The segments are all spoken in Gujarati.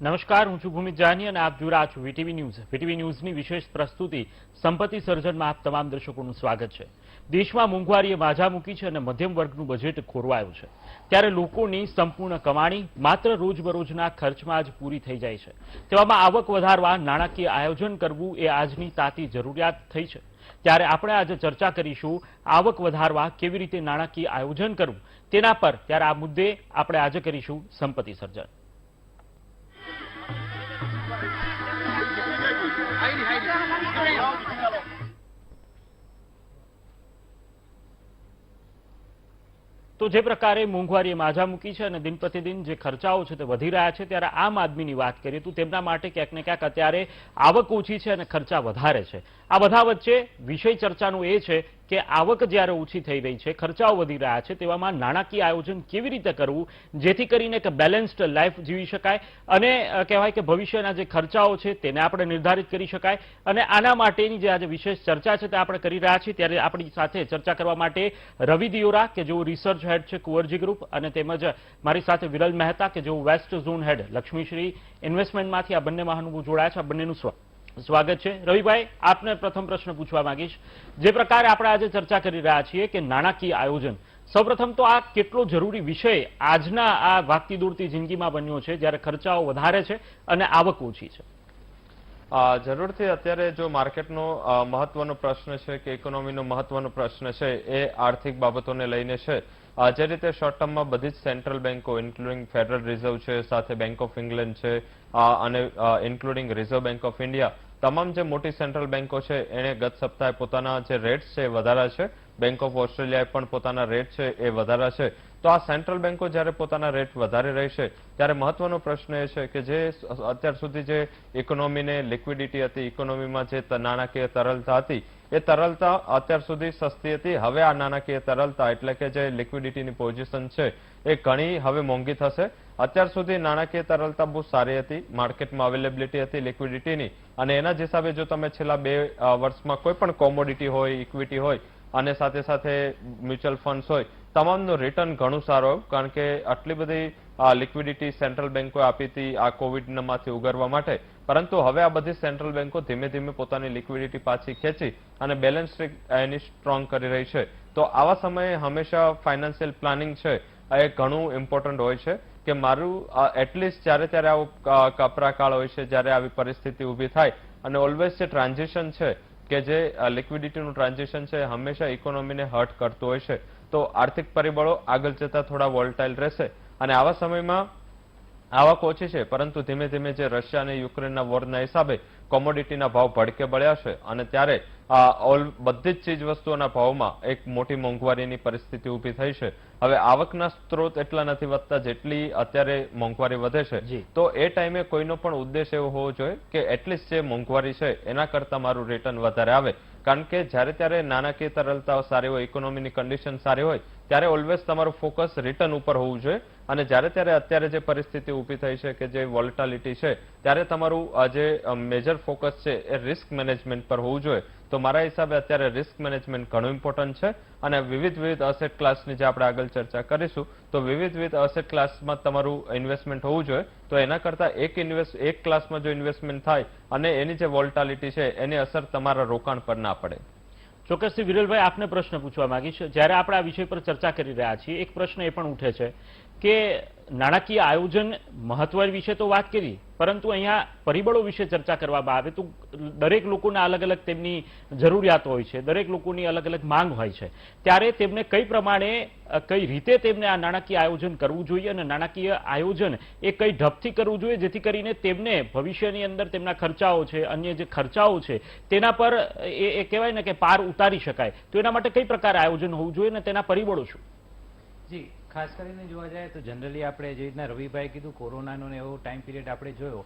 નમસ્કાર, હું છું ભૂમિત જાની અને આપ જોઈ રહ્યા છો વીટીવી ન્યૂઝ. વીટીવી ન્યૂઝની વિશેષ પ્રસ્તુતિ સંપત્તિ સર્જનમાં આપ તમામ દર્શકોનું સ્વાગત છે. દેશમાં મોંઘવારીએ માજા મૂકી છે અને મધ્યમ વર્ગનું બજેટ ખોરવાયું છે. ત્યારે લોકોની સંપૂર્ણ કમાણી માત્ર રોજબરોજના ખર્ચમાં જ પૂરી થઈ જાય છે. તેવામાં આવક વધારવા નાણાકીય આયોજન કરવું એ આજની તાતી જરૂરિયાત થઈ છે. ત્યારે આપણે આજે ચર્ચા કરીશું આવક વધારવા કેવી રીતે નાણાકીય આયોજન કરવું તેના પર. ત્યારે આ મુદ્દે આપણે આજે કરીશું સંપત્તિ સર્જન. તો જે પ્રકારે મોંઘવારીએ માજા મૂકી છે અને દિન પ્રતિદિન જે ખર્ચાઓ છે તે વધી રહ્યા છે, ત્યારે આમ આદમીની વાત કરીએ તો તેમના માટે ક્યાંક ને ક્યાંક અત્યારે આવક ઓછી છે અને ખર્ચા વધારે છે. આ બધા વચ્ચે વિષય ચર્ચાનો એ છે કે આવક જ્યારે ઓછી થઈ રહી છે, ખર્ચાઓ વધી રહ્યા છે, તેવામાં નાણાકીય આયોજન કેવી રીતે કરવું જેથી કરીને એક બેલેન્સ્ડ લાઈફ જીવી શકાય અને કહેવાય કે ભવિષ્યના જે ખર્ચાઓ છે તેને આપણે નિર્ધારિત કરી શકાય. અને આના માટેની જે આજે વિશેષ ચર્ચા છે તે આપણે કરી રહ્યા છીએ. ત્યારે આપણી સાથે ચર્ચા કરવા માટે રવિ દિયોરા કે જેઓ રિસર્ચ હેડ છે કુંવરજી ગ્રુપ, અને તેમજ મારી સાથે વિરલ મહેતા કે જેઓ વેસ્ટ ઝોન હેડ લક્ષ્મીશ્રી ઇન્વેસ્ટમેન્ટમાંથી આ બંને મહાનુભાવો જોડાયા છે. આ બંનેનું સ્વાગત છે. રવિભાઈ, આપને પ્રથમ પ્રશ્ન પૂછવા માંગીશ. જે પ્રકારે આપણે આજે ચર્ચા કરી રહ્યા છીએ કે નાણાકીય આયોજન, સૌપ્રથમ તો આ કેટલો જરૂરી વિષય આજના આ વાગતી દોડતી જિંદગીમાં બન્યો છે જ્યારે ખર્ચાઓ વધારે છે અને આવક ઓછી છે? જરૂરથી અત્યારે જો માર્કેટનો મહત્વનો પ્રશ્ન છે કે ઇકોનોમીનો મહત્વનો પ્રશ્ન છે એ આર્થિક બાબતોને લઈને છે. જે રીતે શોર્ટ ટર્મમાં બધી જ સેન્ટ્રલ બેન્કો ઇન્ક્લુડિંગ ફેડરલ રિઝર્વ છે, સાથે બેંક ઓફ ઇંગ્લેન્ડ છે અને including reserve bank of India, તમામ જે મોટી સેન્ટ્રલ બેન્કો છે એણે ગત સપ્તાહે પોતાના જે રેટ્સ છે એ વધાર્યા છે. બેંક ઓફ ઓસ્ટ્રેલિયાએ પણ પોતાના રેટ છે એ વધાર્યા છે. તો આ સેન્ટ્રલ બેન્કો જ્યારે પોતાના રેટ વધારી રહી છે ત્યારે મહત્વનો પ્રશ્ન એ છે કે જે અત્યાર સુધી જે ઇકોનોમીને લિક્વિડિટી હતી, ઇકોનોમીમાં જે નાણાકીય તરલતા હતી, એ તરલતા અત્યાર સુધી સસ્તી હતી. હવે આ નાણાકીય તરલતા એટલે કે જે લિક્વિડિટીની પોઝિશન છે એ ઘણી હવે મોંઘી થશે. અત્યાર સુધી નાણાકીય તરલતા બહુ સારી હતી, માર્કેટમાં અવેલેબિલિટી હતી લિક્વિડિટીની, અને એના જ હિસાબે જો તમે છેલ્લા 2 વર્ષમાં કોઈ પણ કોમોડિટી હોય, ઇક્વિટી હોય અને સાથે સાથે મ્યુચ્યુઅલ ફંડ્સ હોય, તમામનું રિટર્ન ઘણું સારું આવ્યું. કારણ કે આટલી બધી લિક્વિડિટી સેન્ટ્રલ બેન્કોએ આપી હતી આ કોવિડમાંથી ઉગારવા માટે. પરંતુ હવે આ બધી સેન્ટ્રલ બેન્કો ધીમે ધીમે પોતાની લિક્વિડિટી પાછી ખેંચી અને બેલેન્સ શીટ એની સ્ટ્રોંગ કરી રહી છે. તો આવા સમયે હંમેશા ફાઇનાન્શિયલ પ્લાનિંગ છે એ ઘણું ઇમ્પોર્ટન્ટ હોય છે કે મારું એટલીસ્ટ જ્યારે ત્યારે આવો કપરા કાળ હોય છે, જ્યારે આવી પરિસ્થિતિ ઊભી થાય, અને ઓલવેઝ જે ટ્રાન્ઝિશન છે કે જે લિક્વિડિટીનું ટ્રાન્ઝિશન છે હંમેશા ઇકોનોમીને હર્ટ કરતું હોય છે. તો આર્થિક પરિબળો આગળ જતા થોડા વોલ્ટાઇલ રહેશે અને આવા સમયમાં આવક ઓછી છે, પરંતુ ધીમે ધીમે જે રશિયા અને યુક્રેનના વોરના હિસાબે કોમોડિટીના ભાવ ભડકે બળ્યા છે અને ત્યારે બધી જ ચીજ વસ્તુઓના ભાવમાં એક મોટી મોંઘવારીની પરિસ્થિતિ ઊભી થઈ છે. હવે આવકના સ્ત્રોત એટલા નથી વધતા જેટલી અત્યારે મોંઘવારી વધે છે. તો એ ટાઈમે કોઈનો પણ ઉદ્દેશ એવો હોવો જોઈએ કે એટલીસ્ટ જે મોંઘવારી છે એના કરતા મારું રિટર્ન વધારે આવે. કારણ કે જ્યારે ત્યારે નાણાકીય તરલતા સારી હોય, ઇકોનોમીની કન્ડિશન સારી હોય, ત્યારે ઓલવેઝ તમારું ફોકસ રિટર્ન ઉપર હોવું જોઈએ. અને જ્યારે ત્યારે અત્યારે જે પરિસ્થિતિ ઊભી થઈ છે કે જે વોલેટિલિટી છે, ત્યારે તમારું જે મેજર ફોકસ છે એ રિસ્ક મેનેજમેન્ટ પર હોવું જોઈએ. તો મારા હિસાબે અત્યારે રિસ્ક મેનેજમેન્ટ ઘણું ઇમ્પોર્ટન્ટ છે. અને વિવિધ અસેટ ક્લાસની જે આપણે આગળ ચર્ચા કરીશું, તો વિવિધ અસેટ ક્લાસમાં તમારું ઇન્વેસ્ટમેન્ટ હોવું જોઈએ. તો એના કરતાં એક ક્લાસમાં જો ઇન્વેસ્ટમેન્ટ થાય અને એની જે વોલેટિલિટી છે એની અસર તમારા રોકાણ પર ના પડે. ચોક્કસથી વિરલભાઈ, આપને પ્રશ્ન પૂછવા માંગીશ. જ્યારે આપણે આ વિષય પર ચર્ચા કરી રહ્યા છીએ, એક પ્રશ્ન એ પણ ઉઠે છે કે નાણાકીય આયોજન મહત્વ વિશે તો વાત કરી, પરંતુ અહીંયા પરિબળો વિશે ચર્ચા કરવામાં આવે તો દરેક લોકોના અલગ અલગ તેમની જરૂરિયાતો હોય છે, દરેક લોકોની અલગ અલગ માંગ હોય છે. ત્યારે તેમને કઈ પ્રમાણે કઈ રીતે તેમને આ નાણાકીય આયોજન કરવું જોઈએ અને નાણાકીય આયોજન એ કઈ ઢબથી કરવું જોઈએ જેથી કરીને તેમને ભવિષ્યની અંદર તેમના ખર્ચાઓ છે, અન્ય જે ખર્ચાઓ છે તેના પર એ કહેવાય ને કે પાર ઉતારી શકાય. તો એના માટે કઈ પ્રકારે આયોજન હોવું જોઈએ અને તેના પરિબળો શું? જી, ખાસ કરીને જોવા જાય તો જનરલી આપણે જે રીતના રવિભાઈ કીધું કોરોનાનો એવો ટાઈમ પીરિયડ આપણે જોયો,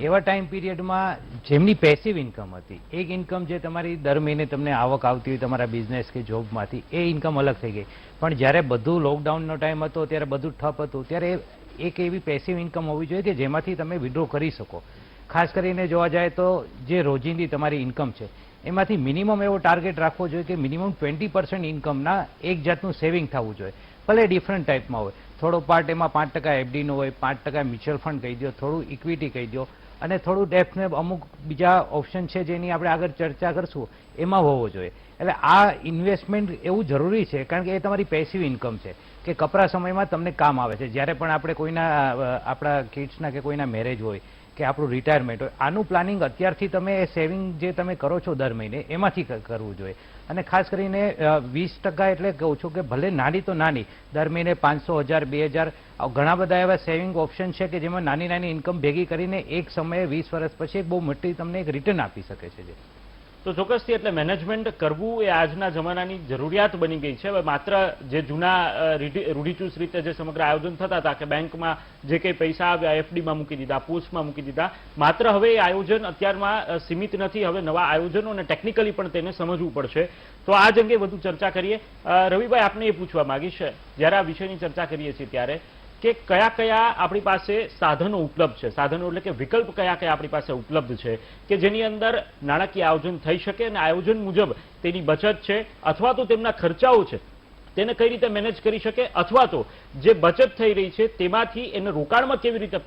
એવા ટાઈમ પીરિયડમાં જેમની પેસિવ ઇન્કમ હતી, એક ઇન્કમ જે તમારી દર મહિને તમને આવક આવતી હોય તમારા બિઝનેસ કે જોબમાંથી, એ ઇન્કમ અલગ થઈ ગઈ. પણ જ્યારે બધું લોકડાઉનનો ટાઈમ હતો ત્યારે બધું ઠપ હતું, ત્યારે એક એવી પેસિવ ઇન્કમ હોવી જોઈએ કે જેમાંથી તમે વિડ્રો કરી શકો. ખાસ કરીને જોવા જાય તો જે રોજિંદી તમારી ઇન્કમ છે એમાંથી મિનિમમ એવો ટાર્ગેટ રાખવો જોઈએ કે મિનિમમ 20% ઇન્કમના એક જાતનું સેવિંગ થવું જોઈએ. ભલે ડિફરન્ટ ટાઈપમાં હોય, થોડો પાર્ટ એમાં 5% એફડી નો હોય, 5% મ્યુચ્યુઅલ ફંડ કહી દો, થોડું ઇક્વિટી કહી દો, અને થોડું ડેપ્થને અમુક બીજા ઓપ્શન છે જેની આપણે આગળ ચર્ચા કરશું એમાં હોવો જોઈએ. એટલે આ ઇન્વેસ્ટમેન્ટ એવું જરૂરી છે કારણ કે એ તમારી પેસિવ ઇન્કમ છે કે કપરા સમયમાં તમને કામ આવે છે. જ્યારે પણ આપણે કોઈના આપણા કિડ્સના કે કોઈના મેરેજ હોય કે આપણું રિટાયરમેન્ટ હોય, આનું પ્લાનિંગ અત્યારથી તમે સેવિંગ જે તમે કરો છો દર મહિને એમાંથી કરવું જોઈએ. અને ખાસ કરીને 20% એટલે કહું છું કે ભલે નાની તો નાની, દર મહિને 500, 1000, 2000 ઘણા બધા એવા સેવિંગ ઓપ્શન છે કે જેમાં નાની નાની ઇન્કમ ભેગી કરીને એક સમયે 20 વર્ષ પછી એક બહુ મોટી તમને એક રિટર્ન આપી શકે છે. તો ચોક્કસથી એટલે મેનેજમેન્ટ કરવું એ આજના જમાનાની જરૂરિયાત બની ગઈ છે. હવે માત્ર જે જૂના રૂઢિચુસ્ત રીતે જે સમગ્ર આયોજન થતા હતા કે બેંકમાં જે કંઈ પૈસા આવ્યા એફડીમાં મૂકી દીધા, પોસ્ટમાં મૂકી દીધા, માત્ર હવે એ આયોજન અત્યારમાં સીમિત નથી. હવે નવા આયોજનો અને ટેકનિકલી પણ તેને સમજવું પડશે. તો આ જ અંગે વધુ ચર્ચા કરીએ. રવિભાઈ, આપને એ પૂછવા માંગીશ, જ્યારે આ વિષયની ચર્ચા કરીએ છીએ ત્યારે કે કયા કયા આપણી પાસે સાધનો ઉપલબ્ધ છે, સાધનો એટલે કે વિકલ્પ કયા કયા આપણી પાસે ઉપલબ્ધ છે કે જેની અંદર નાણાકીય આયોજન થઈ શકે અને આયોજન મુજબ તેની બચત છે અથવા તો તેમના ખર્ચાઓ છે તેને કઈ રીતે મેનેજ કરી શકે, અથવા તો જે બચત થઈ રહી છે તેમાંથી એને રોકાણમાં કેવી રીતે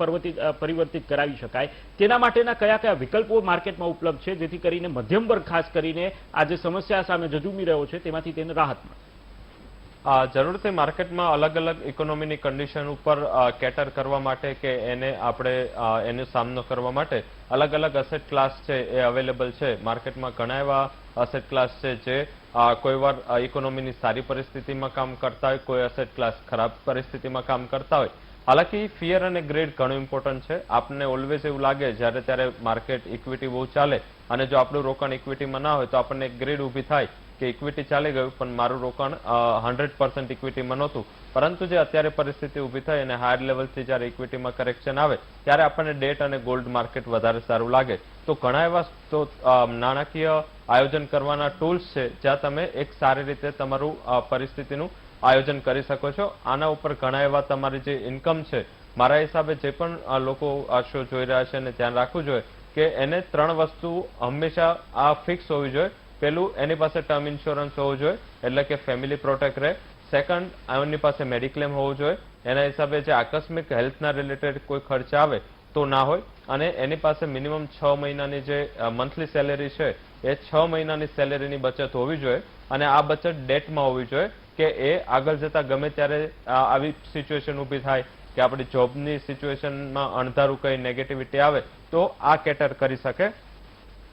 પરિવર્તિત કરાવી શકાય, તેના માટેના કયા કયા વિકલ્પો માર્કેટમાં ઉપલબ્ધ છે જેથી કરીને મધ્યમ વર્ગ ખાસ કરીને આ જે સમસ્યા સામે ઝઝૂમી રહ્યો છે તેમાંથી તેને રાહત મળે. જરૂરથી માર્કેટમાં અલગ અલગ ઇકોનોમીની કન્ડિશન ઉપર કેટર કરવા માટે કે એને આપણે એનો સામનો કરવા માટે અલગ અલગ અસેટ ક્લાસ છે એ અવેલેબલ છે. માર્કેટમાં ઘણા એવા અસેટ ક્લાસ છે જે કોઈ વાર ઇકોનોમીની સારી પરિસ્થિતિમાં કામ કરતા હોય, કોઈ અસેટ ક્લાસ ખરાબ પરિસ્થિતિમાં કામ કરતા હોય. હાલાકી ફિયર અને ગ્રેડ ઘણું ઇમ્પોર્ટન્ટ છે. આપણને ઓલવેઝ એવું લાગે જ્યારે ત્યારે માર્કેટ ઇક્વિટી બહુ ચાલે અને જો આપણું રોકાણ ઇક્વિટીમાં ના હોય તો આપણને ગ્રેડ ઊભી થાય કે ઇક્વિટી ચાલી ગયું પણ મારું રોકાણ 100% ઇક્વિટીમાં નહોતું. પરંતુ જે અત્યારે પરિસ્થિતિ ઊભી થઈ અને હાયર લેવલથી જ્યારે ઇક્વિટીમાં કરેક્શન આવે ત્યારે આપણને ડેટ અને ગોલ્ડ માર્કેટ વધારે સારું લાગે. તો ઘણા એવા નાણાકીય આયોજન કરવાના ટૂલ્સ છે જ્યાં તમે એક સારી રીતે તમારું પરિસ્થિતિનું આયોજન કરી શકો છો. આના ઉપર ઘણા એવા તમારી જે ઇન્કમ છે, મારા હિસાબે જે પણ લોકો આ શો જોઈ રહ્યા છે એને ધ્યાન રાખવું જોઈએ કે એને 3 વસ્તુ હંમેશા આ ફિક્સ હોવી જોઈએ. પહેલું, એની પાસે ટર્મ ઇન્સ્યોરન્સ હોવો જોઈએ એટલે કે ફેમિલી પ્રોટેક્ટ રહે. સેકન્ડ, એમની પાસે મેડિક્લેમ હોવો જોઈએ, એના હિસાબે જે આકસ્મિક હેલ્થના રિલેટેડ કોઈ ખર્ચ આવે તો ના હોય. અને એની પાસે મિનિમમ 6 મહિનાની જે મંથલી સેલેરી છે એ 6 મહિનાની સેલેરીની બચત હોવી જોઈએ. અને આ બચત ડેટમાં હોવી જોઈએ કે એ આગળ જતા ગમે ત્યારે આવી સિચ્યુએશન ઊભી થાય કે આપણી જોબની સિચ્યુએશનમાં અણધારું કંઈ નેગેટિવિટી આવે તો આ કેટર કરી શકે.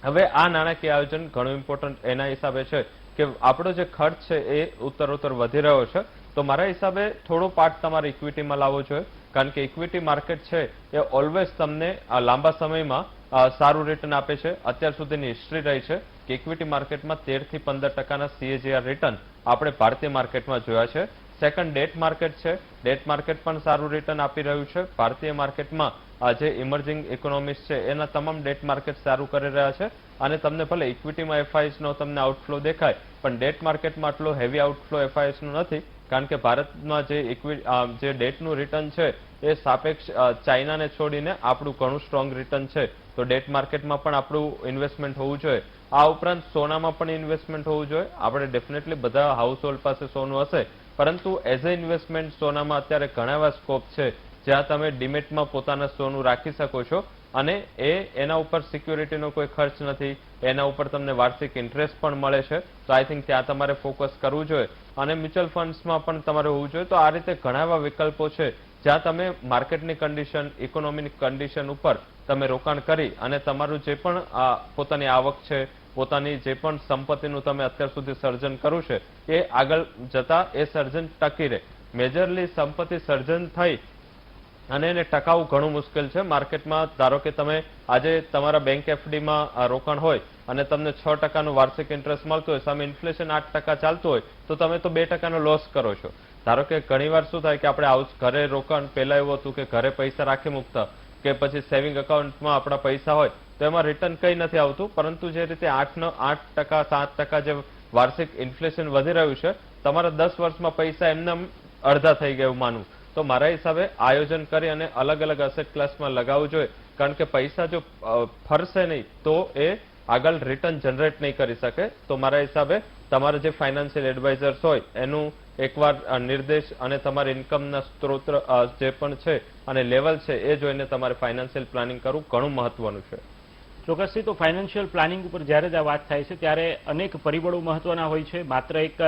હવે આ નાણાકીય આયોજન ઘણું ઇમ્પોર્ટન્ટ એના હિસાબે છે કે આપણો જે ખર્ચ છે એ ઉત્તરોત્તર વધી રહ્યો છે. તો મારા હિસાબે થોડો પાર્ટ તમારે ઇક્વિટીમાં લાવવો જોઈએ કારણ કે ઇક્વિટી માર્કેટ છે એ ઓલવેઝ તમને લાંબા સમયમાં સારું રિટર્ન આપે છે. અત્યાર સુધીની હિસ્ટ્રી રહી છે કે ઇક્વિટી માર્કેટમાં 13 થી 15% CAGR રિટર્ન આપણે ભારતીય માર્કેટમાં જોયા છે. સેકન્ડ, ડેટ માર્કેટ છે. ડેટ માર્કેટ પણ સારું રિટર્ન આપી રહ્યું છે. ભારતીય માર્કેટમાં જે ઇમર્જિંગ ઇકોનોમીઝ છે એના તમામ ડેટ માર્કેટ સારું કરી રહ્યા છે. અને તમને ભલે ઇક્વિટીમાં FIS નો તમને આઉટફ્લો દેખાય પણ ડેટ માર્કેટમાં આટલો હેવી આઉટફ્લો FIS નો નથી કારણ કે ભારતમાં જે ડેટનું રિટર્ન છે એ સાપેક્ષ ચાઇનાને છોડીને આપણું ઘણું સ્ટ્રોંગ રિટર્ન છે. તો ડેટ માર્કેટમાં પણ આપણું ઇન્વેસ્ટમેન્ટ હોવું જોઈએ. આ ઉપરાંત સોનામાં પણ ઇન્વેસ્ટમેન્ટ હોવું જોઈએ. આપણે ડેફિનેટલી બધા હાઉસ હોલ્ડ પાસે સોનું હશે પરંતુ એઝ એ ઇન્વેસ્ટમેન્ટ સોનામાં અત્યારે ઘણા એવા સ્કોપ છે જ્યાં તમે ડિમેટમાં પોતાના સોનું રાખી શકો છો અને એના ઉપર સિક્યોરિટીનો કોઈ ખર્ચ નથી, એના ઉપર તમને વાર્ષિક ઇન્ટરેસ્ટ પણ મળે છે. તો આઈ થિંક ત્યાં તમારે ફોકસ કરવું જોઈએ. અને મ્યુચ્યુઅલ ફંડ્સમાં પણ તમારે હોવું જોઈએ. તો આ રીતે ઘણા એવા વિકલ્પો છે જ્યાં તમે માર્કેટની કન્ડિશન, ઇકોનોમીની કન્ડિશન ઉપર તમે રોકાણ કરી અને તમારું જે પણ પોતાની આવક છે, પોતાની જે પણ સંપત્તિનું તમે અત્યાર સુધી સર્જન કર્યું છે એ આગળ જતા એ સર્જન ટકી રહે. મેજરલી સંપત્તિ સર્જન થઈ અને એને ટકાવવું ઘણું મુશ્કેલ છે માર્કેટમાં. ધારો કે તમે આજે તમારા બેંક FDમાં રોકાણ હોય અને તમને 6%નું વાર્ષિક ઇન્ટરેસ્ટ મળતો હોય, સામે ઇન્ફ્લેશન 8% ચાલતું હોય તો તમે તો 2%નો લોસ કરો છો. ધારો કે ઘણીવાર શું થાય કે આપણે ઘરે રોકાણ પહેલા એવું હતું કે ઘરે પૈસા રાખી મૂકતા કે પછી સેવિંગ એકાઉન્ટમાં આપણા પૈસા હોય તો એમાં રિટર્ન કંઈ નથી આવતું. પરંતુ જે રીતે 8%, 7% જે વાર્ષિક ઇન્ફ્લેશન વધી રહ્યું છે, તમારા 10 વર્ષમાં પૈસા એમને અડધા થઈ ગયા એવું માનવું. તો મારા હિસાબે આયોજન કરી અને અલગ અલગ અસેટ ક્લાસમાં લગાવવું જોઈએ કારણ કે પૈસા જો ફરશે નહીં તો એ આગળ રિટર્ન જનરેટ નહીં કરી શકે. તો મારા હિસાબે તમારા જે ફાઇનાન્શિયલ એડવાઇઝર્સ હોય એનું એકવાર નિર્દેશ અને તમારા ઇન્કમના સ્ત્રોત જે પણ છે અને લેવલ છે એ જોઈને તમારે ફાઇનાન્શિયલ પ્લાનિંગ કરવું ઘણું મહત્વનું છે. ચોક્કસથી તો ફાઇનાન્શિયલ પ્લાનિંગ ઉપર જ્યારે જ આ વાત થાય છે ત્યારે અનેક પરિબળો મહત્વના હોય છે. માત્ર એક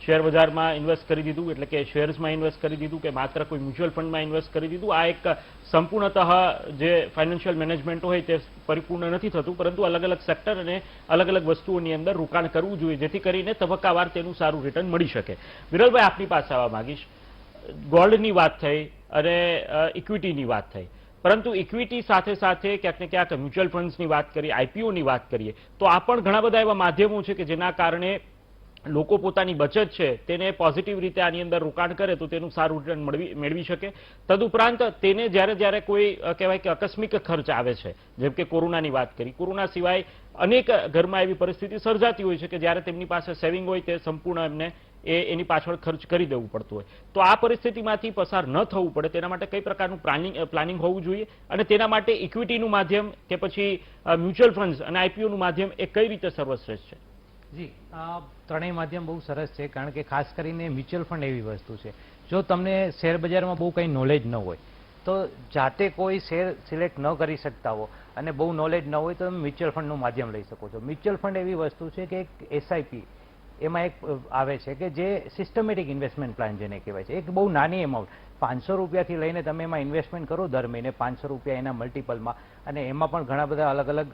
શેર બજારમાં ઇન્વેસ્ટ કરી દીધું એટલે કે શેર્સમાં ઇન્વેસ્ટ કરી દીધું કે માત્ર કોઈ મ્યુચ્યુઅલ ફંડમાં ઇન્વેસ્ટ કરી દીધું, આ એક સંપૂર્ણતઃ જે ફાઇનાન્શિયલ મેનેજમેન્ટ હોય તે પરિપૂર્ણ નથી થતું, પરંતુ અલગ અલગ સેક્ટર અને અલગ અલગ વસ્તુઓની અંદર રોકાણ કરવું જોઈએ જેથી કરીને તબક્કાવાર તેનું સારું રિટર્ન મળી શકે. વિરલભાઈ, આપની પાસે આવવા માંગીશ. ગોલ્ડની વાત થઈ અને ઇક્વિટીની વાત થઈ, પરંતુ ઇક્વિટી સાથે સાથે ક્યાંક ને ક્યાંક મ્યુચ્યુઅલ ફંડ્સની વાત કરીએ, આઈપીઓની વાત કરીએ તો આ પણ ઘણા બધા એવા માધ્યમો છે કે જેના કારણે લોકો પોતાની બચત છે તેને પોઝિટિવ રીતે આની અંદર રોકાણ કરે તો તેનું સારું રિટર્ન મેળવી શકે. તદુપરાંત તેને જ્યારે કોઈ કહેવાય કે આકસ્મિક ખર્ચ આવે છે, જેમ કે કોરોનાની વાત કરી, કોરોના સિવાય અનેક ઘરમાં એવી પરિસ્થિતિ સર્જાતી હોય છે કે જ્યારે તેમની પાસે સેવિંગ હોય તે સંપૂર્ણ એમને એની પાછળ ખર્ચ કરી દેવું પડતું હોય. તો આ પરિસ્થિતિમાંથી પસાર ન થવું પડે તેના માટે કઈ પ્રકારનું પ્લાનિંગ હોવું જોઈએ અને તેના માટે ઇક્વિટીનું માધ્યમ કે પછી મ્યુચ્યુઅલ ફંડ્સ અને આઈપીઓનું માધ્યમ એ કઈ રીતે સર્વશ્રેષ્ઠ છે? જી, ત્રણેય માધ્યમ બહુ સરસ છે, કારણ કે ખાસ કરીને મ્યુચ્યુઅલ ફંડ એવી વસ્તુ છે, જો તમને શેર બજારમાં બહુ કંઈ નોલેજ ન હોય તો જાતે કોઈ શેર સિલેક્ટ ન કરી શકતા હો અને બહુ નોલેજ ન હોય તો તમે મ્યુચ્યુઅલ ફંડનું માધ્યમ લઈ શકો છો. મ્યુચ્યુઅલ ફંડ એવી વસ્તુ છે કે એક એસઆઈપી એમાં એક આવે છે કે જે સિસ્ટમેટિક ઇન્વેસ્ટમેન્ટ પ્લાન જેને કહેવાય છે. એક બહુ નાની એમાઉન્ટ 500 રૂપિયાથી લઈને તમે એમાં ઇન્વેસ્ટમેન્ટ કરો દર મહિને 500 રૂપિયા એના મલ્ટિપલમાં, અને એમાં પણ ઘણા બધા અલગ અલગ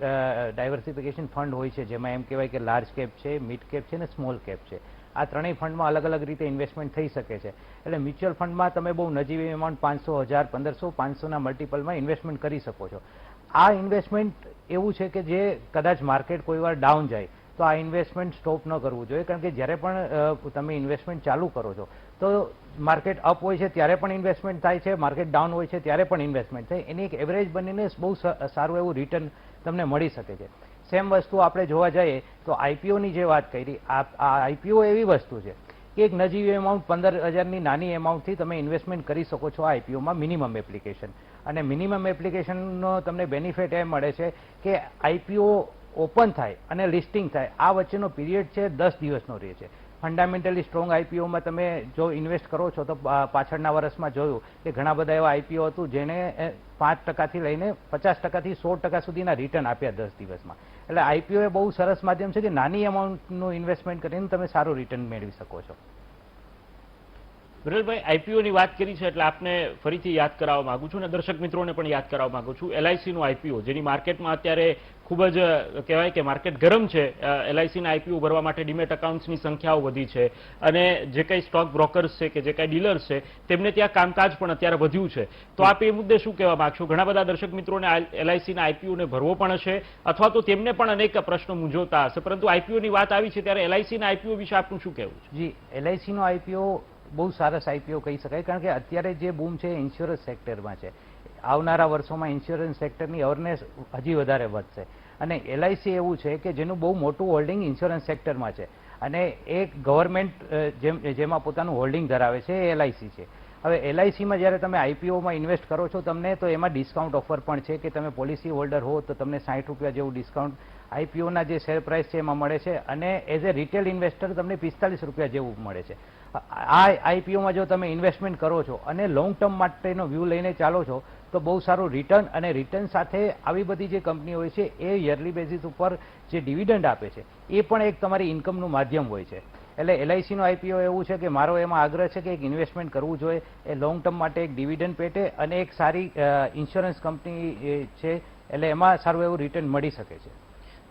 ડાયવર્સિફિકેશન ફંડ હોય છે, જેમાં એમ કહેવાય કે લાર્જ કેપ છે, મિડ કેપ છે અને સ્મોલ કેપ છે. આ ત્રણેય ફંડમાં અલગ અલગ રીતે ઇન્વેસ્ટમેન્ટ થઈ શકે છે. એટલે મ્યુચ્યુઅલ ફંડમાં તમે બહુ નજીવી એમાઉન્ટ 500, 1000, 1500, 500ના મલ્ટિપલમાં ઇન્વેસ્ટમેન્ટ કરી શકો છો. આ ઇન્વેસ્ટમેન્ટ એવું છે કે જે કદાચ માર્કેટ કોઈ વાર ડાઉન જાય તો આ ઇન્વેસ્ટમેન્ટ સ્ટોપ ન કરવું જોઈએ, કારણ કે જ્યારે પણ તમે ઇન્વેસ્ટમેન્ટ ચાલુ કરો છો તો માર્કેટ અપ હોય છે ત્યારે પણ ઇન્વેસ્ટમેન્ટ થાય છે, માર્કેટ ડાઉન હોય છે ત્યારે પણ ઇન્વેસ્ટમેન્ટ થાય. એની એક એવરેજ બનીને બહુ સારું એવું રિટર્ન તમને મળી શકે છે. સેમ વસ્તુ આપણે જોવા જઈએ તો આઈપીઓની જે વાત કરી, આ આઈપીઓ એવી વસ્તુ છે કે એક નજીવી એમાઉન્ટ 15,000ની નાની એમાઉન્ટથી તમે ઇન્વેસ્ટમેન્ટ કરી શકો છો આઈપીઓમાં મિનિમમ એપ્લિકેશન. અને મિનિમમ એપ્લિકેશનનો તમને બેનિફિટ એ મળે છે કે આઈપીઓ ઓપન થાય અને લિસ્ટિંગ થાય આ વચ્ચેનો પીરિયડ છે 10 દિવસનો રહે છે. ફંડામેન્ટલી સ્ટ્રોંગ આઈપીઓમાં તમે જો ઇન્વેસ્ટ કરો છો તો પાછળના વર્ષમાં જોયું કે ઘણા બધા એવા આઈપીઓ હતું જેને 5%થી લઈને 50%થી 100% સુધીના રિટર્ન આપ્યા 10 દિવસમાં. એટલે આઈપીઓ એ બહુ સરસ માધ્યમ છે કે નાની એમાઉન્ટનું ઇન્વેસ્ટમેન્ટ કરીને તમે સારું રિટર્ન મેળવી શકો છો. વિરલભાઈ, આઈપીઓની વાત કરી છે એટલે આપને ફરીથી યાદ કરાવવા માંગુ છું અને દર્શક મિત્રોને પણ યાદ કરાવવા માંગુ છું. એલઆઈસીનું આઈપીઓ જેની માર્કેટમાં અત્યારે ખૂબ જ કહેવાય કે માર્કેટ ગરમ છે. એલઆઈસીના આઈપીઓ ભરવા માટે ડીમેટ એકાઉન્ટ્સની સંખ્યાઓ વધી છે અને જે કંઈ સ્ટોક બ્રોકર્સ છે કે જે કંઈ ડીલર્સ છે તેમને ત્યાં કામકાજ પણ અત્યારે વધ્યું છે. તો આપ એ મુદ્દે શું કહેવા માંગશો? ઘણા બધા દર્શક મિત્રોને એલઆઈસીના આઈપીઓને ભરવો પણ હશે અથવા તો તેમને પણ અનેક પ્રશ્નો મૂંઝવતા હશે, પરંતુ આઈપીઓની વાત આવી છે ત્યારે એલઆઈસીના આઈપીઓ વિશે આપનું શું કહેવું છે? જી, એલઆઈસીનો આઈપીઓ બહુ સરસ આઈપીઓ કહી શકાય, કારણ કે અત્યારે જે બૂમ છે ઇન્સ્યોરન્સ સેક્ટરમાં છે. આવનારા વર્ષોમાં ઇન્સ્યોરન્સ સેક્ટરની અવેરનેસ હજી વધારે વધશે અને એલઆઈસી એવું છે કે જેનું બહુ મોટું હોલ્ડિંગ ઇન્સ્યોરન્સ સેક્ટરમાં છે અને એક ગવર્મેન્ટ જેમાં પોતાનું હોલ્ડિંગ ધરાવે છે એ એલઆઈસી છે. હવે એલઆઈસીમાં જ્યારે તમે આઈપીઓમાં ઇન્વેસ્ટ કરો છો તમને તો એમાં ડિસ્કાઉન્ટ ઓફર પણ છે કે તમે પોલિસી હોલ્ડર હો તો તમને 60 રૂપિયા જેવું ડિસ્કાઉન્ટ આઈપીઓના જે શેર પ્રાઇસ છે એમાં મળે છે અને એઝ એ રિટેલ ઇન્વેસ્ટર તમને 45 રૂપિયા જેવું મળે છે. આ આઈપીઓમાં જો તમે ઇન્વેસ્ટમેન્ટ કરો છો અને લોંગ ટર્મ માટેનો વ્યૂ લઈને ચાલો છો તો બહુ સારું રિટર્ન, અને રિટર્ન સાથે આવી બધી જે કંપનીઓ હોય છે એ યરલી બેઝિસ ઉપર જે ડિવિડન્ડ આપે છે એ પણ એક તમારી ઇન્કમનું માધ્યમ હોય છે. એટલે એલઆઈસીનો આઈપીઓ એવું છે કે મારો એમાં આગ્રહ છે કે એક ઇન્વેસ્ટમેન્ટ કરવું જોઈએ, એ લોંગ ટર્મ માટે એક ડિવિડન્ડ પેટે અને એક સારી ઇન્સ્યોરન્સ કંપની છે એટલે એમાં સારું એવું રિટર્ન મળી શકે છે.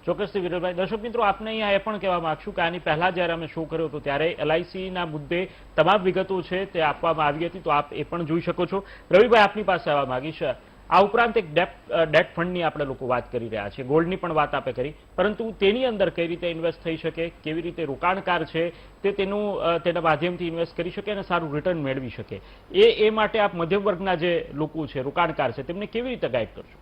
ચોક્કસથી વિરલભાઈ. દર્શક મિત્રો, આપને અહીંયા એ પણ કહેવા માંગશું કે આની પહેલા જ્યારે અમે શો કર્યો હતો ત્યારે એલઆઈસીના મુદ્દે તમામ વિગતો છે તે આપવામાં આવી હતી, તો આપ એ પણ જોઈ શકો છો. રવિભાઈ, આપની પાસે આવવા માંગીશ. આ ઉપરાંત એક ડેટ ફંડની આપણે લોકો વાત કરી રહ્યા છીએ, ગોલ્ડની પણ વાત આપે કરી, પરંતુ તેની અંદર કઈ રીતે ઇન્વેસ્ટ થઈ શકે, કેવી રીતે રોકાણકાર છે તે તેના માધ્યમથી ઇન્વેસ્ટ કરી શકે અને સારું રિટર્ન મેળવી શકે, એ માટે આપ મધ્યમ વર્ગના જે લોકો છે, રોકાણકાર છે, તેમને કેવી રીતે ગાઈડ કરશો?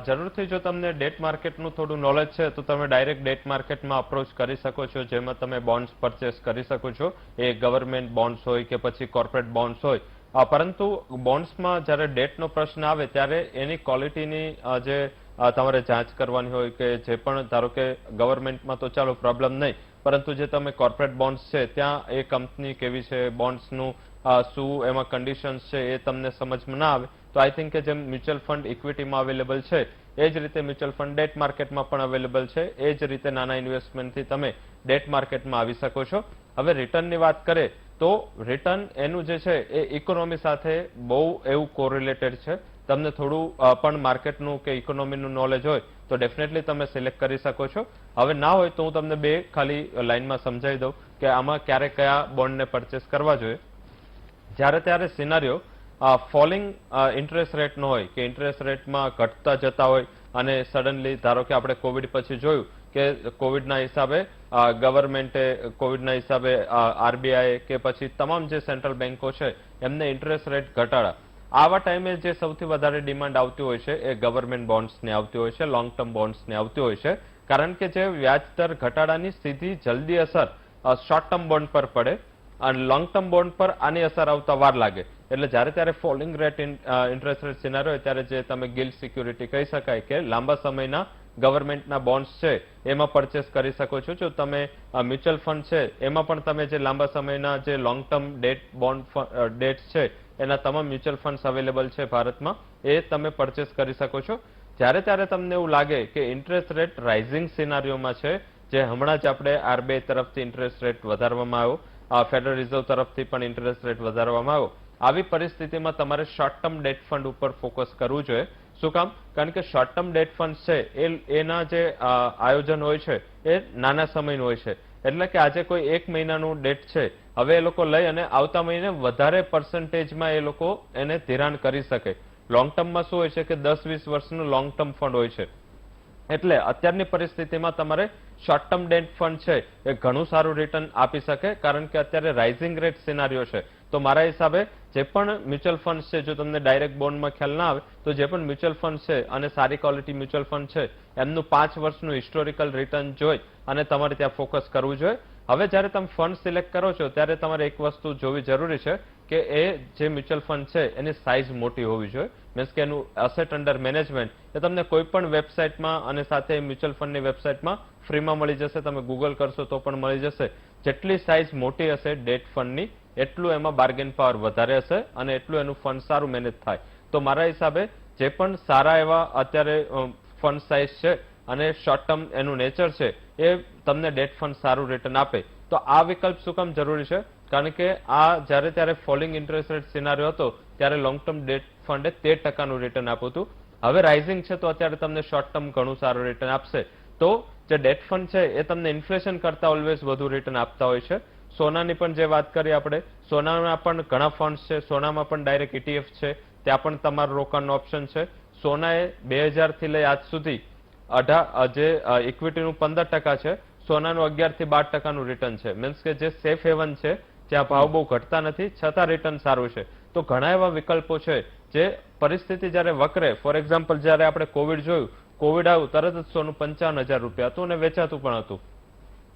જરૂરથી જો તમને ડેટ માર્કેટનું થોડું નોલેજ છે તો તમે ડાયરેક્ટ ડેટ માર્કેટમાં અપ્રોચ કરી શકો છો, જેમાં તમે બોન્ડ્સ પરચેસ કરી શકો છો. એ ગવર્મેન્ટ બોન્ડ્સ હોય કે પછી કોર્પોરેટ બોન્ડ્સ હોય. પરંતુ બોન્ડ્સમાં જ્યારે ડેટનો પ્રશ્ન આવે ત્યારે એની ક્વોલિટીની જે તમારે જાંચ કરવાની હોય કે જે પણ ધારો કે ગવર્મેન્ટમાં તો ચાલો પ્રોબ્લેમ નહીં, પરંતુ જે તમે કોર્પોરેટ બોન્ડ્સ છે ત્યાં એ કંપની કેવી છે, બોન્ડ્સનું શું એમાં કન્ડિશન્સ છે એ તમને સમજમાં ના આવે તો આઈ થિંક કે જેમ મ્યુચ્યુઅલ ફંડ ઇક્વિટીમાં અવેલેબલ છે એ જ રીતે મ્યુચ્યુઅલ ફંડ ડેટ માર્કેટમાં પણ અવેલેબલ છે. એ જ રીતે નાના ઇન્વેસ્ટમેન્ટથી તમે ડેટ માર્કેટમાં આવી શકો છો. હવે રિટર્નની વાત કરીએ તો રિટર્ન એનું જે છે એ ઇકોનોમી સાથે બહુ એવું કોરિલેટેડ છે. તમને થોડું પણ માર્કેટનું કે ઇકોનોમીનું નોલેજ હોય તો ડેફિનેટલી તમે સિલેક્ટ કરી શકો છો. હવે ના હોય તો હું તમને બે ખાલી લાઈનમાં સમજાવી દઉં કે આમાં ક્યારે કયા બોન્ડને પરચેસ કરવા જોઈએ. જ્યારે ત્યારે સિનારીઓ ફોલિંગ ઇન્ટરેસ્ટ રેટનો હોય કે ઇન્ટરેસ્ટ રેટમાં ઘટતા જતા હોય અને સડનલી ધારો કે આપણે કોવિડ પછી જોયું કે કોવિડના હિસાબે ગવર્મેન્ટે કોવિડના હિસાબે આરબીઆઈ કે પછી તમામ જે સેન્ટ્રલ બેન્કો છે એમને ઇન્ટરેસ્ટ રેટ ઘટાડા. આવા ટાઈમે જે સૌથી વધારે ડિમાન્ડ આવતી હોય છે એ ગવર્મેન્ટ બોન્ડ્સની આવતી હોય છે, લોંગ ટર્મ બોન્ડ્સની આવતી હોય છે. કારણ કે જે વ્યાજદર ઘટાડાની સીધી જલ્દી અસર શોર્ટ ટર્મ બોન્ડ પર પડે અને લોંગ ટર્મ બોન્ડ પર આની અસર આવતા વાર લાગે. એટલે જ્યારે ત્યારે ફોલિંગ રેટ ઇન્ટરેસ્ટ રેટ સિનારીઓ હોય ત્યારે જે તમે ગિલ્ડ સિક્યુરિટી કહી શકાય કે લાંબા સમયના ગવર્મેન્ટના બોન્ડ્સ છે એમાં પરચેસ કરી શકો છો. જો તમે મ્યુચ્યુઅલ ફંડ છે એમાં પણ તમે જે લાંબા સમયના જે long term date bond dates છે એના તમામ મ્યુચ્યુઅલ ફંડ્સ અવેલેબલ છે ભારતમાં, એ તમે પરચેસ કરી શકો છો. જ્યારે ત્યારે તમને એવું લાગે કે ઇન્ટરેસ્ટ રેટ રાઇઝિંગ સિનારીઓમાં છે, જે હમણાં જ આપણે આરબીઆઈ તરફથી ઇન્ટરેસ્ટ રેટ વધારવામાં આવ્યો, ફેડરલ રિઝર્વ તરફથી પણ ઇન્ટરેસ્ટ રેટ વધારવામાં આવ્યો, આવી પરિસ્થિતિમાં તમારે શોર્ટ ટર્મ ડેટ ફંડ ઉપર ફોકસ કરવું જોઈએ. શું કામ? કારણ કે શોર્ટ ટર્મ ડેટ ફંડ છે એના જે આયોજન હોય છે એ નાના સમયનું હોય છે. એટલે કે આજે કોઈ 1 મહિનાનું ડેટ છે, હવે એ લોકો લઈ અને આવતા મહિને વધારે પર્સન્ટેજમાં એ લોકો એને ધિરાણ કરી શકે. લોંગ ટર્મમાં શું હોય છે કે 10-20 વર્ષનું લોંગ ટર્મ ફંડ હોય છે. એટલે અત્યારની પરિસ્થિતિમાં તમારે શોર્ટ ટર્મ ડેટ ફંડ છે એ ઘણું સારું રિટર્ન આપી શકે, કારણ કે અત્યારે રાઇઝિંગ રેટ સિનારીઓ છે. તો મારા હિસાબે જે પણ મ્યુચ્યુઅલ ફંડ છે, જો તમને ડાયરેક્ટ બોન્ડમાં ખ્યાલ ના આવે તો જે પણ મ્યુચ્યુઅલ ફંડ છે અને સારી ક્વોલિટી મ્યુચ્યુઅલ ફંડ છે એમનું 5 વર્ષનું હિસ્ટોરિકલ રિટર્ન જોઈ અને તમારે ત્યાં ફોકસ કરવું જોઈએ. હવે જ્યારે તમે ફંડ સિલેક્ટ કરો છો ત્યારે તમારે એક વસ્તુ જોવી જરૂરી છે કે એ જે મ્યુચ્યુઅલ ફંડ છે એની સાઇઝ મોટી હોવી જોઈએ. મીન્સ કે એનું એસેટ અંડર મેનેજમેન્ટ એ તમને કોઈ પણ વેબસાઇટમાં અને સાથે મ્યુચ્યુઅલ ફંડની વેબસાઇટમાં ફ્રીમાં મળી જશે. તમે ગૂગલ કરશો તો પણ મળી જશે. જેટલી સાઇઝ મોટી હશે ડેટ ફંડની એટલું એમાં બાર્ગેન પાવર વધારે હશે અને એટલું એનું ફંડ સારું મેનેજ થાય. તો મારા હિસાબે જે પણ સારા એવા અત્યારે ફંડ સાઇઝ છે અને શોર્ટ ટર્મ એનું નેચર છે એ તમને ડેટ ફંડ સારું રિટર્ન આપે. તો આ વિકલ્પ શું કામ જરૂરી છે? કારણ કે આ જ્યારે ત્યારે ફોલિંગ ઇન્ટરેસ્ટ રેટ સિનારીઓ હતો ત્યારે long term date funday 13% return આપ્યું હતું. હવે રાઇઝિંગ છે તો અત્યારે તમને શોર્ટ ટર્મ ઘણું સારું રિટર્ન આપશે. તો જે ડેટ ફંડ છે એ તમને ઇન્ફ્લેશન કરતા ઓલવેઝ વધુ રિટર્ન આપતા હોય છે. સોનાની પણ જે વાત કરીએ આપણે, સોનામાં પણ ઘણા ફંડ્સ છે, સોનામાં પણ ડાયરેક્ટ ETF છે, ત્યાં પણ તમારું રોકાણનો ઓપ્શન છે. સોનાએ 2000 થી લઈ આજ સુધી જે ઇક્વિટીનું 15% છે, સોનાનું 11 થી 12% રિટર્ન છે. મીન્સ કે જે સેફ હેવન છે, જ્યાં ભાવ બહુ ઘટતા નથી છતાં રિટર્ન સારું છે. તો ઘણા એવા વિકલ્પો છે જે પરિસ્થિતિ જ્યારે વકરે, ફોર એક્ઝામ્પલ જ્યારે આપણે કોવિડ જોયું, કોવિડ આવ્યું તરત જ સોનું 55,000 રૂપિયા હતું અને વેચાતું પણ હતું.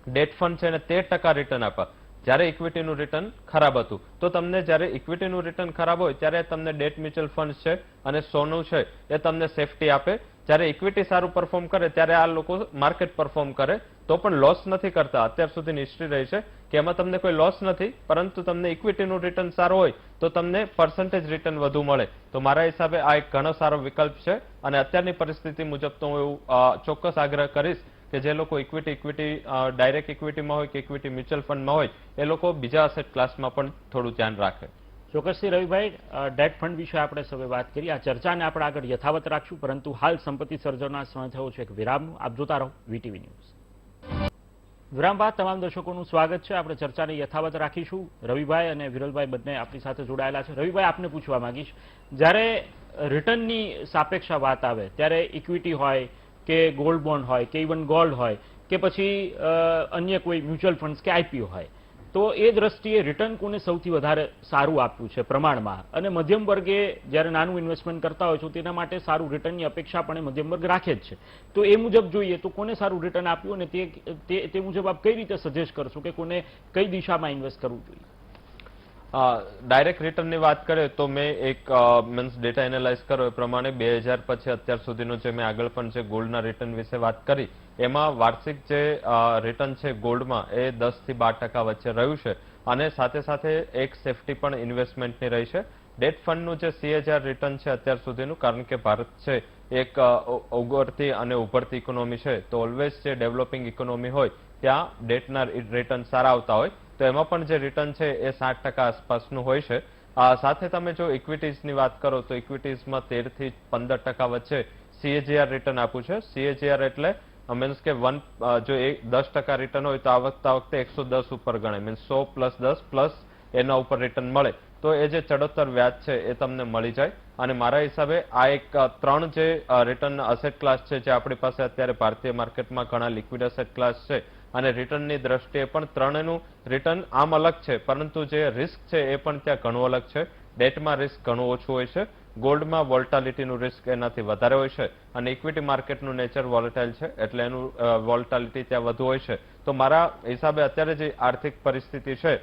ડેટ ફંડ છે એને 13% રિટર્ન આપ્યા જ્યારે ઇક્વિટીનું રિટર્ન ખરાબ હતું. તો તમને જ્યારે ઇક્વિટીનું રિટર્ન ખરાબ હોય ત્યારે તમને ડેટ મ્યુચ્યુઅલ ફંડ છે અને સોનું છે એ તમને સેફટી આપે. જ્યારે ઇક્વિટી સારું પરફોર્મ કરે ત્યારે આ લોકો માર્કેટ પરફોર્મ કરે તો પણ લોસ નથી કરતા. અત્યાર સુધીની હિસ્ટ્રી રહી છે કે એમાં તમને કોઈ લોસ નથી, પરંતુ તમને ઇક્વિટીનું રિટર્ન સારું હોય તો તમને પર્સન્ટેજ રિટર્ન વધુ મળે. તો મારા હિસાબે આ એક ઘણો સારો વિકલ્પ છે અને અત્યારની પરિસ્થિતિ મુજબ તો હું એવું ચોક્કસ આગ્રહ કરીશ કે જે લોકો ઇક્વિટી ડાયરેક્ટ ઇક્વિટીમાં હોય કે ઇક્વિટી મ્યુચ્યુઅલ ફંડમાં હોય એ લોકો બીજા અસેટ ક્લાસમાં પણ થોડું ધ્યાન રાખે. ચોક્કસથી રવિભાઈ, ડેટ ફંડ વિશે આપણે સૌએ વાત કરી. આ ચર્ચાને આપણે આગળ યથાવત રાખશું, પરંતુ હાલ સંપત્તિ સર્જનના સમય થયો છે એક વિરામનું. આપ જોતા રહો વીટીવી ન્યૂઝ. વિરામ બાદ તમામ દર્શકોનું સ્વાગત છે. આપણે ચર્ચાને યથાવત રાખીશું. રવિભાઈ અને વિરલભાઈ બંને આપણી સાથે જોડાયેલા છે. રવિભાઈ, આપને પૂછવા માંગીશ, જ્યારે રિટર્નની સાપેક્ષ વાત આવે ત્યારે ઇક્વિટી હોય કે ગોલ્ડ બોન્ડ હોય કે ઇવન ગોલ્ડ હોય કે પછી અન્ય કોઈ મ્યુચ્યુઅલ ફંડ્સ કે આઈપીઓ હોય, તો એ દ્રષ્ટિએ રિટર્ન કોને સૌથી વધારે સારું આપ્યું છે પ્રમાણમાં? અને મધ્યમ વર્ગે જ્યારે નાનું ઇન્વેસ્ટમેન્ટ કરતા હોય છે તેના માટે સારું રિટર્નની અપેક્ષા પણ મધ્યમ વર્ગ રાખે જ છે. તો એ મુજબ જોઈએ તો કોને સારું રિટર્ન આપ્યું અને તે મુજબ આપ કઈ રીતે સજેસ્ટ કરશો કે કોને કઈ દિશામાં ઇન્વેસ્ટ કરવું જોઈએ? ડાયરેક્ટ રિટર્નની વાત કરીએ તો મેં એક મીન્સ ડેટા એનાલાઇઝ કર્યો એ પ્રમાણે 2000 પછી અત્યાર સુધીનું જે મેં આગળ પણ જે ગોલ્ડના રિટર્ન વિશે વાત કરી એમાં વાર્ષિક જે રિટર્ન છે ગોલ્ડમાં એ 10 થી 12% વચ્ચે રહ્યું છે અને સાથે સાથે એક સેફટી પણ ઇન્વેસ્ટમેન્ટની રહી છે. ડેટ ફંડનું જે CAGR રિટર્ન છે અત્યાર સુધીનું, કારણ કે ભારત છે એક ઉગરતી અને ઉભરતી ઇકોનોમી છે, તો ઓલવેઝ જે ડેવલપિંગ ઇકોનોમી હોય ત્યાં ડેટના રિટર્ન સારા આવતા હોય, તો એમાં પણ જે રિટર્ન છે એ 60% આસપાસનું હોય છે. સાથે તમે જો ઇક્વિટીઝની વાત કરો તો ઇક્વિટીઝમાં 13 થી 15% વચ્ચે CAGR રિટર્ન આપ્યું છે. CAGR એટલે મીન્સ કે 10% રિટર્ન હોય તો આ વખતે 110 ઉપર ગણાય, મીન્સ 100 પ્લસ 10 પ્લસ એના ઉપર રિટર્ન મળે તો એ જે ચડોતર વ્યાજ છે એ તમને મળી જાય. અને મારા હિસાબે આ એક 3 જે રિટર્ન અસેટ ક્લાસ છે જે આપણી પાસે અત્યારે ભારતીય માર્કેટમાં ઘણા લિક્વિડ અસેટ ક્લાસ છે અને રિટર્નની દ્રષ્ટિએ પણ ત્રણેયનું રિટર્ન આમ અલગ છે, પરંતુ જે રિસ્ક છે એ પણ ત્યાં ઘણું અલગ છે. ડેટમાં રિસ્ક ઘણું ઓછું હોય છે, ગોલ્ડમાં વોલ્ટાલિટીનું રિસ્ક એનાથી વધારે હોય છે અને ઇક્વિટી માર્કેટનું નેચર વોલેટાઇલ છે એટલે એનું વોલ્ટાલિટી ત્યાં વધુ હોય છે. તો મારા હિસાબે અત્યારે જે આર્થિક પરિસ્થિતિ છે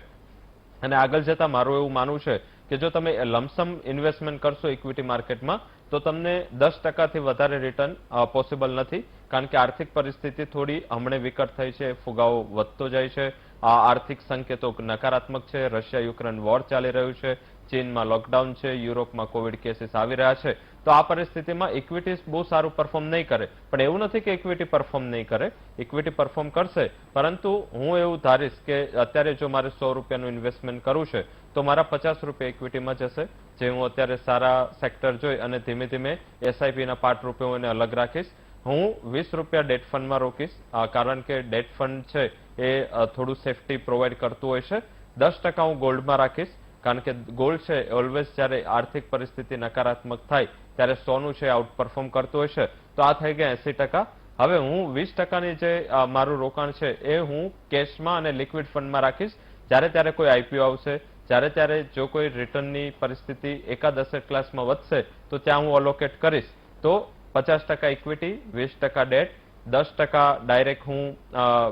અને આગળ જતા મારું એવું માનવું છે કે જો તમે લમસમ ઇન્વેસ્ટમેન્ટ કરશો ઇક્વિટી માર્કેટમાં તો તમને 10% થી વધારે રિટર્ન પોસિબલ નથી, કારણ કે આર્થિક પરિસ્થિતિ થોડી હમણે વિકટ થઈ છે, ફુગાવો વધતો જાય છે, આર્થિક સંકેતો નકારાત્મક છે, રશિયા યુક્રેન વોર ચાલી રહ્યું છે, ચીનમાં લોકડાઉન છે, યુરોપમાં કોવિડ કેસીસ આવી રહ્યા છે. તો આ પરિસ્થિતિમાં ઇક્વિટીઝ બહુ સારું પરફોર્મ નહીં કરે, પણ એવું નથી કે ઇક્વિટી પરફોર્મ નહીં કરે, ઇક્વિટી પરફોર્મ કરશે, પરંતુ હું એવું ધારીશ કે અત્યારે જો મારે 100 રૂપિયાનું ઇન્વેસ્ટમેન્ટ કરવું છે તો મારા 50 રૂપિયા ઇક્વિટીમાં જશે, જે હું અત્યારે સારા સેક્ટર જોઈ અને ધીમે ધીમે SIP-ના પાર્ટ રૂપે હું એને અલગ રાખીશ. હું 20 રૂપિયા ડેટ ફંડમાં રોકીશ, કારણ કે ડેટ ફંડ છે એ થોડું સેફટી પ્રોવાઈડ કરતું હોય છે. 10% હું ગોલ્ડમાં રાખીશ, કારણ કે ગોલ્ડ છે ઓલવેઝ જ્યારે આર્થિક પરિસ્થિતિ નકારાત્મક થાય ત્યારે સોનું છે આઉટ પરફોર્મ કરતું હોય છે. તો આ થઈ ગયા 80%. હવે હું 20%ની જે મારું રોકાણ છે એ હું કેશમાં અને લિક્વિડ ફંડમાં રાખીશ. જ્યારે ત્યારે કોઈ IPO આવશે, જ્યારે ત્યારે જો કોઈ રિટર્નની પરિસ્થિતિ એકાદ અસેટ ક્લાસમાં વધશે તો ત્યાં હું અલોકેટ કરીશ. તો 50% ઇક્વિટી, 20% ડેટ, 10% ડાયરેક્ટ હું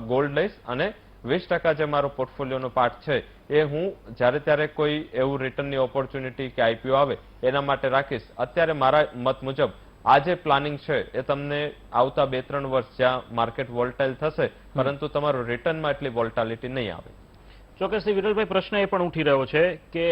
ગોલ્ડ લઈશ અને 20% જે મારો પોર્ટફોલિયોનો પાર્ટ છે એ હું જ્યારે ત્યારે કોઈ એવું રિટર્નની ઓપોર્ચ્યુનિટી કે IPO આવે એના માટે રાખીશ. અત્યારે મારા મત મુજબ આ જે પ્લાનિંગ છે એ તમને આવતા 2-3 વર્ષ જ્યાં માર્કેટ વોલ્ટાઇલ થશે પરંતુ તમારું રિટર્નમાં એટલી વોલ્ટાલિટી નહીં આવે. ચોક્કસથી વિરલભાઈ, પ્રશ્ન એ પણ ઉઠી રહ્યો છે કે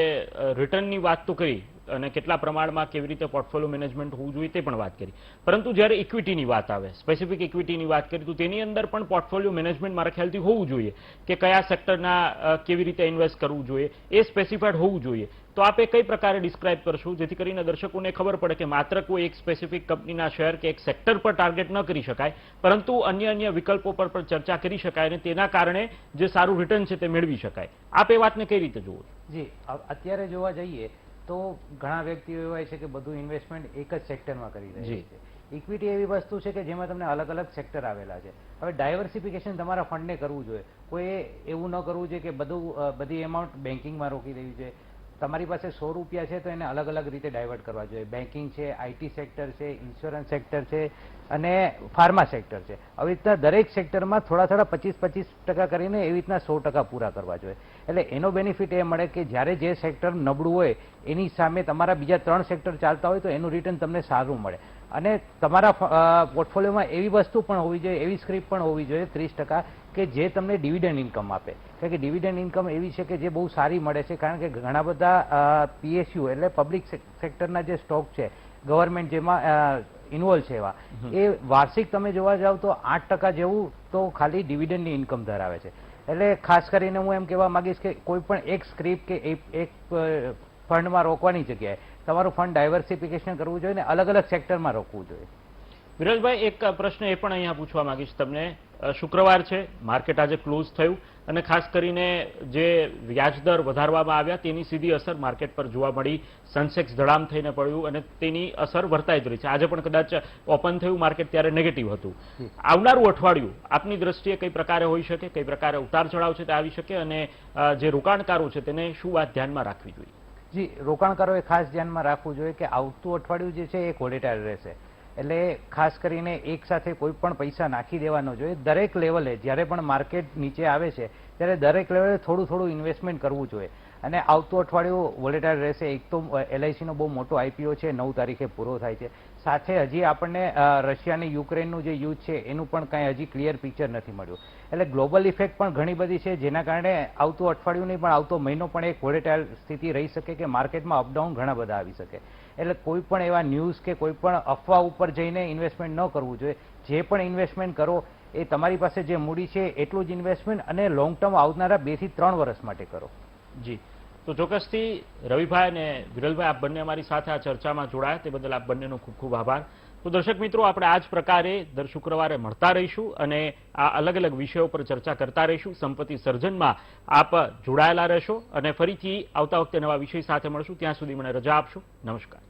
રિટર્નની વાત તો કરી અને કેટલા પ્રમાણમાં કેવી રીતે પોર્ટફોલિયો મેનેજમેન્ટ હોવું જોઈએ તે પણ વાત કરી, પરંતુ જ્યારે ઇક્વિટીની વાત આવે, સ્પેસિફિક ઇક્વિટીની વાત કરી તો તેની અંદર પણ પોર્ટફોલિયો મેનેજમેન્ટ મારા ખ્યાલથી હોવું જોઈએ કે કયા સેક્ટરના કેવી રીતે ઇન્વેસ્ટ કરવું જોઈએ એ સ્પેસિફાઈડ હોવું જોઈએ. તો આપ એ કઈ પ્રકારે ડિસ્ક્રાઇબ કરશો જેથી કરીને દર્શકોને ખબર પડે કે માત્ર કોઈ એક સ્પેસિફિક કંપનીના શેર કે એક સેક્ટર પર ટાર્ગેટ ન કરી શકાય, પરંતુ અન્ય વિકલ્પો પર પણ ચર્ચા કરી શકાય અને તેના કારણે જે સારું રિટર્ન છે તે મેળવી શકાય. આપ એ વાતને કઈ રીતે જુઓ? જી, અત્યારે જોવા જઈએ તો ઘણા વ્યક્તિઓ એવા હોય છે કે બધું ઇન્વેસ્ટમેન્ટ એક જ સેક્ટરમાં કરી રહ્યા છે. ઇક્વિટી એવી વસ્તુ છે કે જેમાં તમને અલગ અલગ સેક્ટર આવેલા છે. હવે ડાયવર્સિફિકેશન તમારા ફંડને કરવું જોઈએ, કોઈ એવું ન કરવું જોઈએ કે બધી એમાઉન્ટ બેન્કિંગમાં રોકી દેવી જોઈએ. તમારી પાસે 100 રૂપિયા છે તો એને અલગ અલગ રીતે ડાયવર્ટ કરવા જોઈએ. બેન્કિંગ છે, IT સેક્ટર છે, ઇન્સ્યોરન્સ સેક્ટર છે અને ફાર્મા સેક્ટર છે. આવી રીતના દરેક સેક્ટરમાં થોડા 25% કરીને એવી રીતના 100% પૂરા કરવા જોઈએ. એટલે એનો બેનિફિટ એ મળે કે જ્યારે જે સેક્ટર નબળું હોય એની સામે તમારા બીજા 3 સેક્ટર ચાલતા હોય તો એનું રિટર્ન તમને સારું મળે. અને તમારા પોર્ટફોલિયોમાં એવી વસ્તુ પણ હોવી જોઈએ, એવી સ્ક્રિપ્ટ પણ હોવી જોઈએ 30% કે જે તમને ડિવિડન્ડ ઇન્કમ આપે. કારણ કે ડિવિડન્ડ ઇન્કમ એવી છે કે જે બહુ સારી મળે છે, કારણ કે ઘણા બધા PSU એટલે પબ્લિક સેક્ટરના જે સ્ટોક છે ગવર્મેન્ટ જેમાં ઇન્વોલ્વ છે એવા, એ વાર્ષિક તમે જોવા જાવ તો 8% જેવું તો ખાલી ડિવિડન્ડની ઇન્કમ ધરાવે છે. એટલે ખાસ કરીને હું એમ કહેવા માંગીશ કે કોઈ પણ એક સ્ક્રિપ્ટ કે એક ફંડમાં રોકવાની જગ્યાએ તમારું ફંડ ડાયવર્સિફિકેશન કરવું જોઈએ ને અલગ અલગ સેક્ટરમાં રોકવું જોઈએ. વિરલભાઈ, એક પ્રશ્ન એ પણ અહીંયા પૂછવા માંગીશ તમને. શુક્રવાર છે, માર્કેટ આજે ક્લોઝ થયું અને ખાસ કરીને જે વ્યાજદર વધારવામાં આવ્યા તેની સીધી અસર માર્કેટ પર જોવા મળી. સેન્સેક્સ ધડામ થઈને પડ્યું અને તેની અસર વર્તાઈ જ રહી છે. આજે પણ કદાચ ઓપન થયું માર્કેટ ત્યારે નેગેટિવ હતું. આવનારું અઠવાડિયું આપની દ્રષ્ટિએ કઈ પ્રકારે હોઈ શકે, કઈ પ્રકારે ઉતાર ચઢાવ છે તે આવી શકે અને જે રોકાણકારો છે તેને શું વાત ધ્યાનમાં રાખવી જોઈએ? જી, રોકાણકારોએ ખાસ ધ્યાનમાં રાખવું જોઈએ કે આવતું અઠવાડિયું જે છે એ વોલેટાઇલ રહેશે. એટલે ખાસ કરીને એક સાથે કોઈ પણ પૈસા નાખી દેવાનો જોઈએ. દરેક લેવલે જ્યારે પણ માર્કેટ નીચે આવે છે ત્યારે દરેક લેવલે થોડું ઇન્વેસ્ટમેન્ટ કરવું જોઈએ. અને આવતું અઠવાડિયું વોલેટાઇલ રહેશે. એક તો LIC નો બહુ મોટો IPO છે, 9 તારીખે પૂરો થાય છે. સાથે હજી આપણને રશિયા અને યુક્રેનનું જે યુદ્ધ છે એનું પણ કાંઈ હજી ક્લિયર પિક્ચર નથી મળ્યું. એટલે ગ્લોબલ ઇફેક્ટ પણ ઘણી બધી છે, જેના કારણે આવતું અઠવાડિયું નહીં પણ આવતો મહિનો પણ એક વોલેટાઇલ સ્થિતિ રહી શકે કે માર્કેટમાં અપડાઉન ઘણા બધા આવી શકે. એટલે કોઈ પણ એવા ન્યૂઝ કે કોઈ પણ અફવા ઉપર જઈને ઇન્વેસ્ટમેન્ટ ન કરવું જોઈએ. જે પણ ઇન્વેસ્ટમેન્ટ કરો એ તમારી પાસે જે મૂડી છે એટલું જ ઇન્વેસ્ટમેન્ટ અને લોંગ ટર્મ આવનારા 2 થી 3 વર્ષ માટે કરો. જી, તો ચોક્કસથી રવિભાઈ અને વિરલભાઈ, આપ બંને અમારી સાથે આ ચર્ચામાં જોડાયા તે બદલ આપ બંનેનો ખૂબ ખૂબ આભાર. તો દર્શક મિત્રો, આપણે આ જ પ્રકારે દર શુક્રવારે મળતા રહીશું અને આ અલગ અલગ વિષયો પર ચર્ચા કરતા રહીશું. સંપત્તિ સર્જનમાં આપ જોડાયેલા રહેશો અને ફરીથી આવતા વખતે નવા વિષય સાથે મળશું. ત્યાં સુધી મને રજા આપશો. નમસ્કાર.